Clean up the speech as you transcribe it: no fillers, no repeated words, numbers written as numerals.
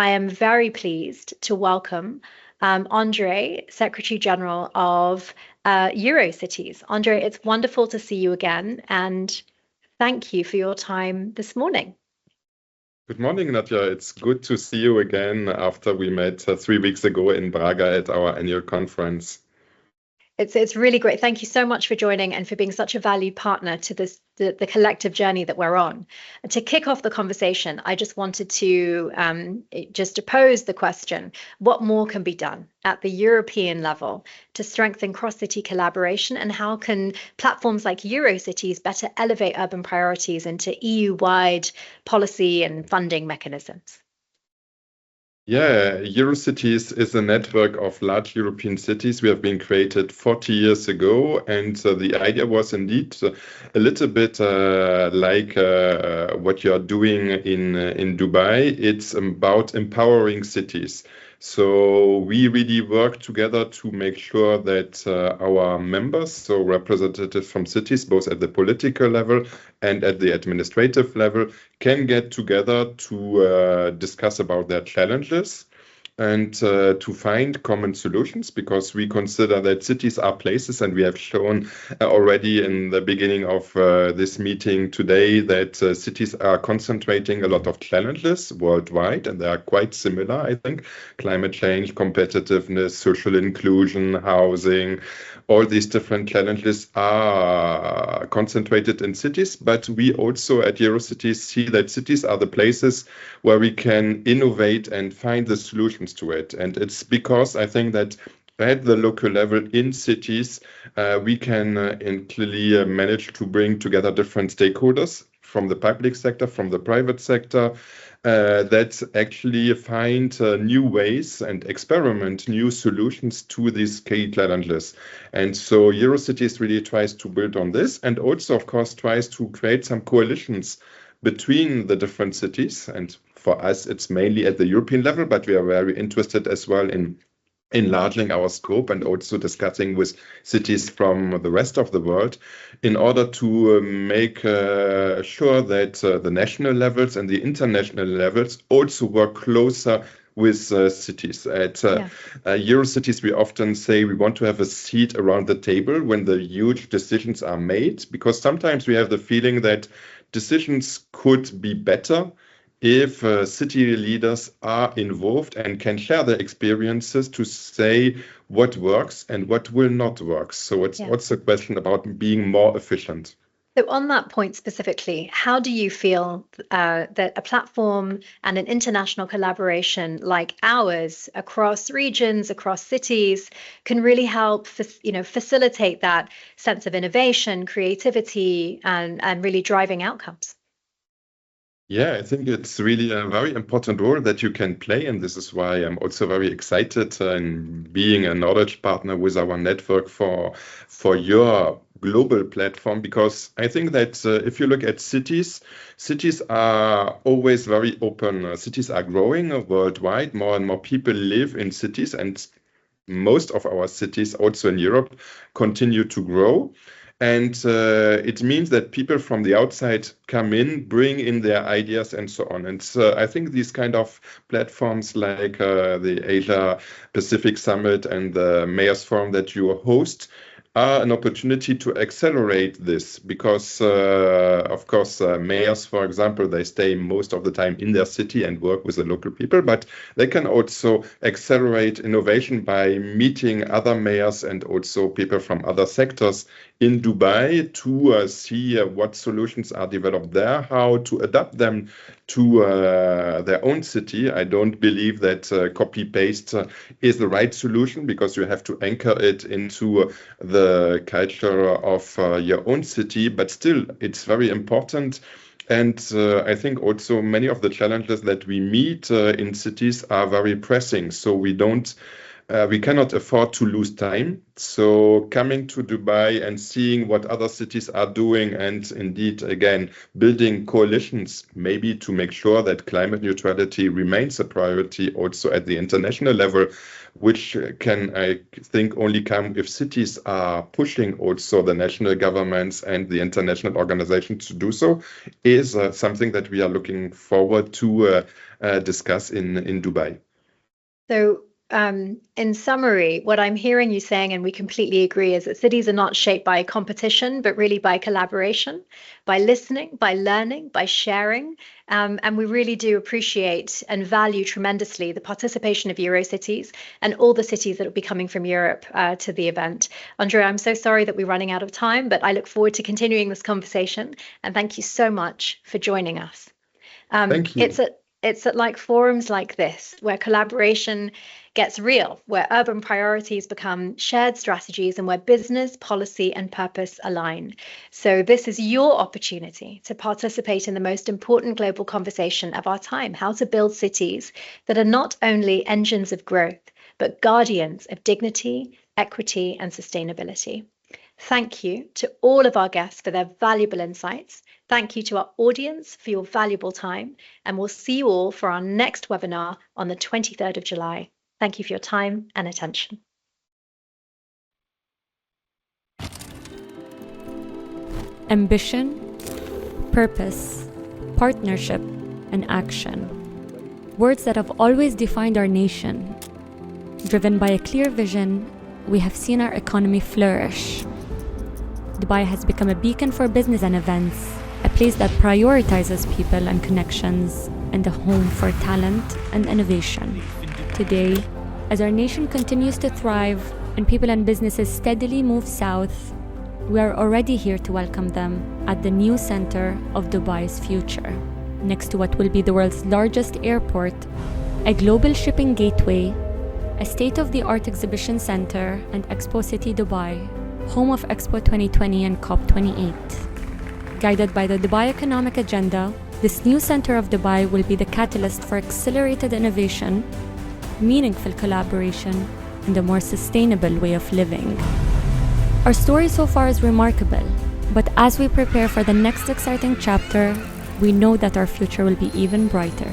I am very pleased to welcome André, Secretary General of Eurocities. André, it's wonderful to see you again, and thank you for your time this morning. Good morning, Nadia. It's good to see you again after we met 3 weeks ago in Braga at our annual conference. It's really great. Thank you so much for joining and for being such a valued partner to the collective journey that we're on. And to kick off the conversation, I just wanted to pose the question: what more can be done at the European level to strengthen cross-city collaboration, and how can platforms like Eurocities better elevate urban priorities into EU-wide policy and funding mechanisms? Yeah, Eurocities is a network of large European cities. We have been created 40 years ago, and the idea was indeed a little bit like what you're doing in Dubai. It's about empowering cities. So we really work together to make sure that our members, so representatives from cities, both at the political level and at the administrative level, can get together to discuss about their challenges and to find common solutions, because we consider that cities are places, and we have shown already in the beginning of this meeting today that cities are concentrating a lot of challenges worldwide, and they are quite similar, I think. Climate change, competitiveness, social inclusion, housing, all these different challenges are concentrated in cities, but we also at Eurocities see that cities are the places where we can innovate and find the solutions to it. And it's because I think that at the local level in cities, we can clearly manage to bring together different stakeholders from the public sector, from the private sector, that actually find new ways and experiment new solutions to these key challenges. And so Eurocities really tries to build on this, and also, of course, tries to create some coalitions between the different cities. And for us, it's mainly at the European level, but we are very interested as well in enlarging our scope and also discussing with cities from the rest of the world in order to make sure that the national levels and the international levels also work closer with cities. At Eurocities, we often say we want to have a seat around the table when the huge decisions are made, because sometimes we have the feeling that decisions could be better if city leaders are involved and can share their experiences to say what works and what will not work. So it's also a question about being more efficient. So on that point specifically, how do you feel that a platform and an international collaboration like ours across regions, across cities, can really help facilitate that sense of innovation, creativity, and really driving outcomes? Yeah, I think it's really a very important role that you can play, and this is why I'm also very excited in being a knowledge partner with our network for your global platform, because I think that if you look at cities, cities are always very open. Cities are growing worldwide. More and more people live in cities, and most of our cities also in Europe continue to grow. And it means that people from the outside come in, bring in their ideas and so on. And I think these kind of platforms like the Asia Pacific Summit and the Mayors Forum that you host are an opportunity to accelerate this, because of course mayors, for example, they stay most of the time in their city and work with the local people, but they can also accelerate innovation by meeting other mayors and also people from other sectors in Dubai to see what solutions are developed there, how to adapt them to their own city. I don't believe that copy-paste is the right solution, because you have to anchor it into the culture of your own city, but still it's very important. And I think also many of the challenges that we meet in cities are very pressing, so we don't we cannot afford to lose time. So coming to Dubai and seeing what other cities are doing, and indeed, again, building coalitions, maybe to make sure that climate neutrality remains a priority also at the international level, which can, I think, only come if cities are pushing also the national governments and the international organizations to do so, is something that we are looking forward to discuss in Dubai. So in summary, what I'm hearing you saying, and we completely agree, is that cities are not shaped by competition, but really by collaboration, by listening, by learning, by sharing. And we really do appreciate and value tremendously the participation of Eurocities and all the cities that will be coming from Europe to the event. André, I'm so sorry that we're running out of time, but I look forward to continuing this conversation. And thank you so much for joining us. Thank you. It's at like forums like this where collaboration gets real, where urban priorities become shared strategies, and where business, policy, and purpose align. So this is your opportunity to participate in the most important global conversation of our time: how to build cities that are not only engines of growth, but guardians of dignity, equity, and sustainability. Thank you to all of our guests for their valuable insights. Thank you to our audience for your valuable time, and we'll see you all for our next webinar on the 23rd of July. Thank you for your time and attention. Ambition, purpose, partnership, and action. Words that have always defined our nation. Driven by a clear vision, we have seen our economy flourish. Dubai has become a beacon for business and events, a place that prioritizes people and connections, and a home for talent and innovation. Today, as our nation continues to thrive and people and businesses steadily move south, we are already here to welcome them at the new center of Dubai's future, next to what will be the world's largest airport, a global shipping gateway, a state-of-the-art exhibition center, and Expo City Dubai, home of Expo 2020 and COP28. Guided by the Dubai Economic Agenda, this new center of Dubai will be the catalyst for accelerated innovation, meaningful collaboration, and a more sustainable way of living. Our story so far is remarkable, but as we prepare for the next exciting chapter, we know that our future will be even brighter.